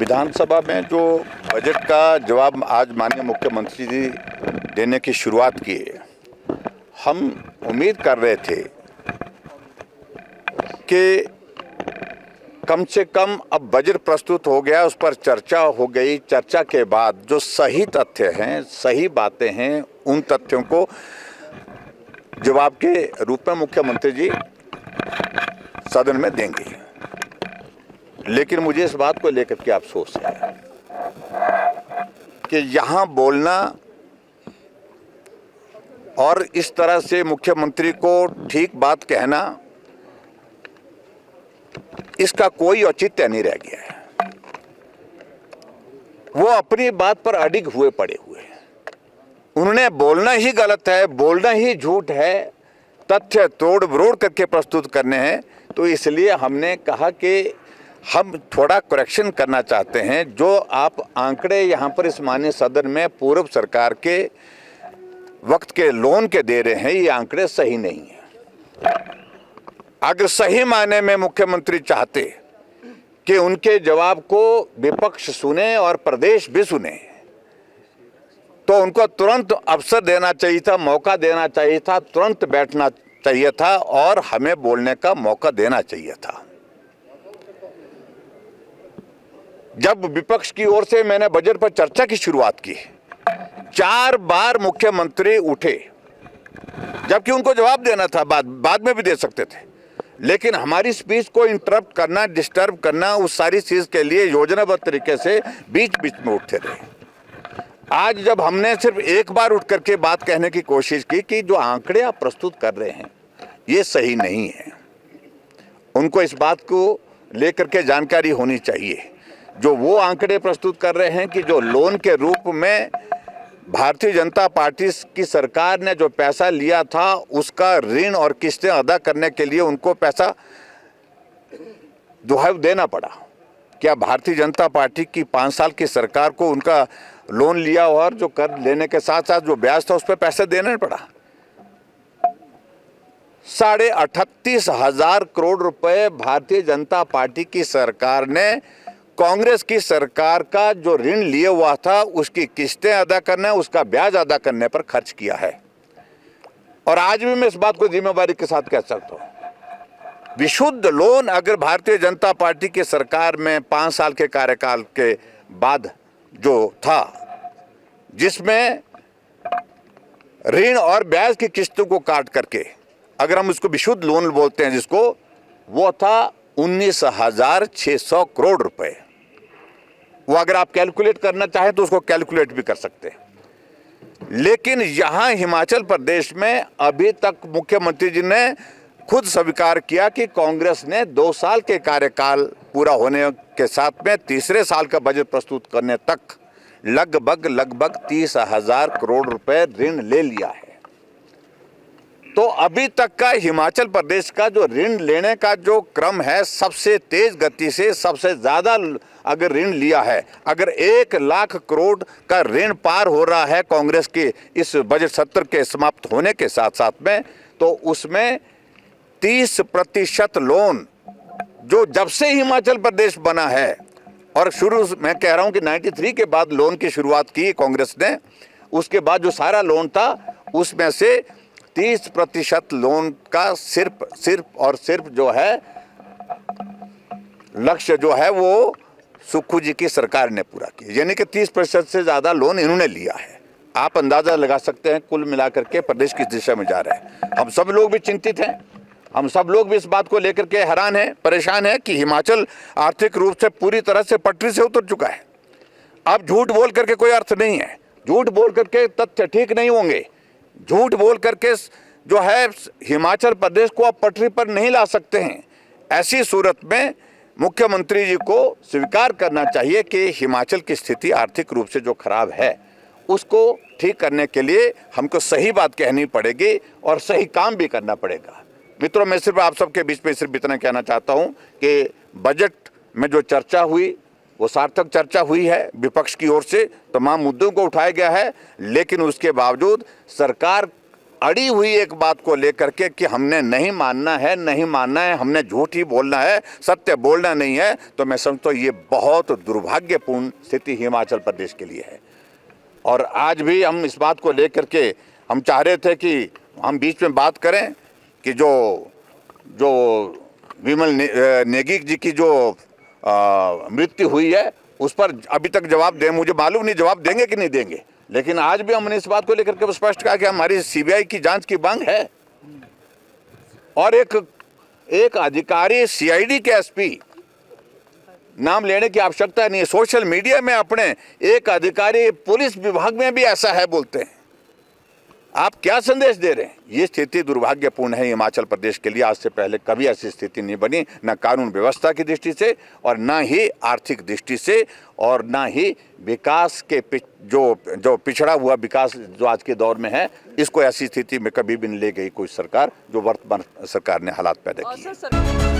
विधानसभा में जो बजट का जवाब आज माननीय मुख्यमंत्री जी देने की शुरुआत की, हम उम्मीद कर रहे थे कि कम से कम अब बजट प्रस्तुत हो गया, उस पर चर्चा हो गई। चर्चा के बाद जो सही तथ्य हैं, सही बातें हैं, उन तथ्यों को जवाब के रूप में मुख्यमंत्री जी सदन में देंगे। लेकिन मुझे इस बात को लेकर के अफसोस है कि यहाँ बोलना और इस तरह से मुख्यमंत्री को ठीक बात कहना, इसका कोई औचित्य नहीं रह गया है। वो अपनी बात पर अडिग हुए पड़े हुए हैं। उन्होंने बोलना ही गलत है, बोलना ही झूठ है, तथ्य तोड़ मरोड़ करके प्रस्तुत करने हैं। तो इसलिए हमने कहा कि हम थोड़ा करेक्शन करना चाहते हैं। जो आप आंकड़े यहाँ पर इस माननीय सदन में पूर्व सरकार के वक्त के लोन के दे रहे हैं, ये आंकड़े सही नहीं है। अगर सही मायने में मुख्यमंत्री चाहते कि उनके जवाब को विपक्ष सुने और प्रदेश भी सुने, तो उनको तुरंत अवसर देना चाहिए था, मौका देना चाहिए था, तुरंत बैठना चाहिए था और हमें बोलने का मौका देना चाहिए था। जब विपक्ष की ओर से मैंने बजट पर चर्चा की शुरुआत की, 4 बार मुख्यमंत्री उठे, जबकि उनको जवाब देना था, बाद में भी दे सकते थे। लेकिन हमारी स्पीच को इंटरप्ट करना, डिस्टर्ब करना, उस सारी चीज के लिए योजनाबद्ध तरीके से बीच बीच में उठते रहे। आज जब हमने सिर्फ एक बार उठ करके बात कहने की कोशिश की कि जो आंकड़े आप प्रस्तुत कर रहे हैं ये सही नहीं है, उनको इस बात को लेकर के जानकारी होनी चाहिए। जो वो आंकड़े प्रस्तुत कर रहे हैं कि जो लोन के रूप में भारतीय जनता पार्टी की सरकार ने जो पैसा लिया था, उसका ऋण और किस्तें अदा करने के लिए उनको पैसा जो है देना पड़ा। क्या भारतीय जनता पार्टी की 5 साल की सरकार को उनका लोन लिया और जो कर्ज लेने के साथ साथ जो ब्याज था उस पर पैसे देना पड़ा? 38,500 करोड़ रुपए भारतीय जनता पार्टी की सरकार ने कांग्रेस की सरकार का जो ऋण लिए हुआ था उसकी किस्तें अदा करने, उसका ब्याज अदा करने पर खर्च किया है। और आज भी मैं इस बात को जिम्मेवारी के साथ कह सकता हूं, विशुद्ध लोन अगर भारतीय जनता पार्टी की सरकार में 5 साल के कार्यकाल के बाद जो था, जिसमें ऋण और ब्याज की किस्तों को काट करके अगर हम उसको विशुद्ध लोन बोलते हैं जिसको, वो था 19,600 करोड़ रुपए। वो अगर आप कैलकुलेट करना चाहें तो उसको कैलकुलेट भी कर सकते हैं। लेकिन यहां हिमाचल प्रदेश में अभी तक मुख्यमंत्री जी ने खुद स्वीकार किया कि कांग्रेस ने 2 साल के कार्यकाल पूरा होने के साथ में तीसरे साल का बजट प्रस्तुत करने तक लगभग 30,000 करोड़ रुपए ऋण ले लिया है। तो अभी तक का हिमाचल प्रदेश का जो ऋण लेने का जो क्रम है, सबसे तेज गति से सबसे ज्यादा अगर ऋण लिया है, अगर 1 लाख करोड़ का ऋण पार हो रहा है कांग्रेस के इस बजट सत्र के समाप्त होने के साथ साथ में, तो उसमें 30% लोन जो जब से हिमाचल प्रदेश बना है, और शुरू मैं कह रहा हूं कि 93 के बाद लोन की शुरुआत की कांग्रेस ने, उसके बाद जो सारा लोन था उसमें से 30% लोन का सिर्फ जो है लक्ष्य जो है वो सुक्खू जी की सरकार ने पूरा किया। यानी कि 30% से ज्यादा लोन इन्होंने लिया है। आप अंदाजा लगा सकते हैं कुल मिलाकर के प्रदेश किस दिशा में जा रहा है। हम सब लोग भी चिंतित हैं, हम सब लोग भी इस बात को लेकर के हैरान हैं, परेशान हैं कि हिमाचल आर्थिक रूप से पूरी तरह से पटरी से उतर चुका है। अब झूठ बोल करके कोई अर्थ नहीं है, झूठ बोल करके तथ्य ठीक नहीं होंगे, झूठ बोल करके जो है हिमाचल प्रदेश को आप पटरी पर नहीं ला सकते हैं। ऐसी सूरत में मुख्यमंत्री जी को स्वीकार करना चाहिए कि हिमाचल की स्थिति आर्थिक रूप से जो खराब है उसको ठीक करने के लिए हमको सही बात कहनी पड़ेगी और सही काम भी करना पड़ेगा। मित्रों, मैं सिर्फ आप सबके बीच में सिर्फ इतना कहना चाहता हूं कि बजट में जो चर्चा हुई वो सार्थक चर्चा हुई है। विपक्ष की ओर से तमाम मुद्दों को उठाया गया है, लेकिन उसके बावजूद सरकार अड़ी हुई एक बात को लेकर के कि हमने नहीं मानना है, हमने झूठ ही बोलना है, सत्य बोलना नहीं है, तो मैं समझता हूँ ये बहुत दुर्भाग्यपूर्ण स्थिति हिमाचल प्रदेश के लिए है। और आज भी हम इस बात को लेकर के हम चाह रहे थे कि हम बीच में बात करें कि जो विमल नेगी जी की जो मृत्यु हुई है उस पर अभी तक जवाब दें, मुझे मालूम नहीं जवाब देंगे कि नहीं देंगे, लेकिन आज भी हमने इस बात को लेकर के स्पष्ट कहा कि हमारी सीबीआई की जांच की मांग है। और एक अधिकारी सीआईडी के एसपी, नाम लेने की आवश्यकता नहीं है, सोशल मीडिया में अपने एक अधिकारी पुलिस विभाग में भी ऐसा है बोलते हैं। आप क्या संदेश दे रहे हैं? ये स्थिति दुर्भाग्यपूर्ण है हिमाचल प्रदेश के लिए। आज से पहले कभी ऐसी स्थिति नहीं बनी, न कानून व्यवस्था की दृष्टि से और न ही आर्थिक दृष्टि से और न ही विकास के जो पिछड़ा हुआ विकास जो आज के दौर में है, इसको ऐसी स्थिति में कभी भी नहीं ले गई कोई सरकार जो वर्तमान सरकार ने हालात पैदा किए।